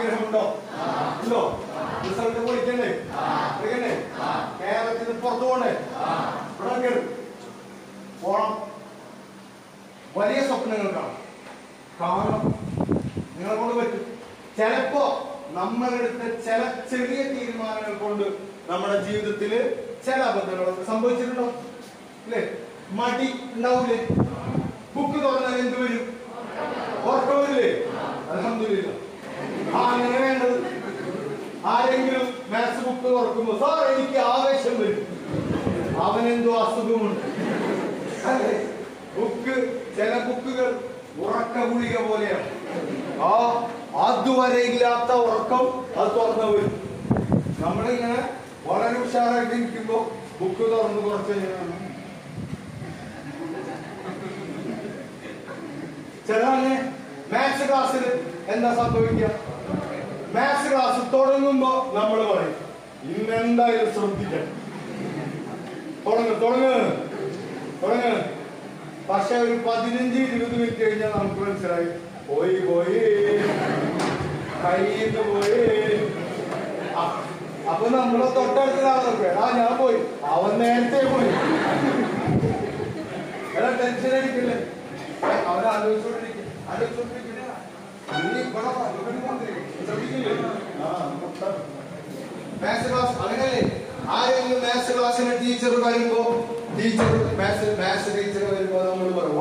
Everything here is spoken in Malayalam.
ആഗ്രഹമുണ്ടോ? ഉണ്ടോ? റിസൾട്ട് പോയിട്ടല്ലേ? കേരളത്തിൽ നിന്ന് പുറത്തു പോകണ്ടേ? പോണം. വലിയ സ്വപ്നങ്ങൾ കാണണം. നിങ്ങളെ കൊണ്ട് പറ്റും. ചിലപ്പോ നമ്മളെടുത്ത ചില ചെറിയ തീരുമാനങ്ങൾ കൊണ്ട് നമ്മുടെ ജീവിതത്തില് ചില അബദ്ധങ്ങളൊക്കെ സംഭവിച്ചിട്ടുണ്ടോ? അല്ലേ? മടി ഉണ്ടാവൂലേ? ബുക്ക് തുറന്നാൽ എന്ത് വരും? ഉറക്കം വരില്ലേ? അൽഹംദുലില്ലാ. അങ്ങനെ വേണ്ടത്. ആരെങ്കിലും മാത്സ് ബുക്ക് തുറക്കുമ്പോ സാർ എനിക്ക് ആവേശം വരും, അവനെന്തോ അസുഖമുണ്ട്. അല്ലേ? ചില ബുക്കുകൾ ഉറക്ക ഗുളിക പോലെയാണ്. അതുവരെ ഇല്ലാത്ത ഉറക്കം അത് തുറന്നു വരും. നമ്മളിങ്ങനെ വളരെ ഉഷാറായിട്ട് ഇരിക്കുമ്പോ ബുക്ക് തുറന്ന് കുറച്ച് ചില മാത്സ് ക്ലാസ്സിൽ എന്താ സംഭവിക്കുക? മാത്സ് ക്ലാസ് തുടങ്ങുമ്പോ നമ്മൾ പറയും ഇന്നെന്തായാലും ശ്രദ്ധിക്കണം, തുടങ്ങ്. പക്ഷെ ഒരു 15-20 മിനിറ്റ് കഴിഞ്ഞാൽ നമുക്ക് മനസ്സിലായി പോയി കയ്യിന്ന് പോയി. അപ്പൊ നമ്മളെ തൊട്ടടുത്തതാണൊക്കെ ഞാൻ പോയി, അവൻ നേരത്തെ പോയി. ടെൻഷൻ അടിക്കില്ലേ? അവൻ ആലോചിച്ചോണ്ടിരിക്കില്ല. മാത്സ് ക്ലാസ് അങ്ങനെയല്ലേ? ആരെങ്കിലും മാത്സ് ക്ലാസ്സിന് ടീച്ചർ വരുമ്പോ മാത്സ് ടീച്ചർ വരുമ്പോ നമ്മൾ പറയും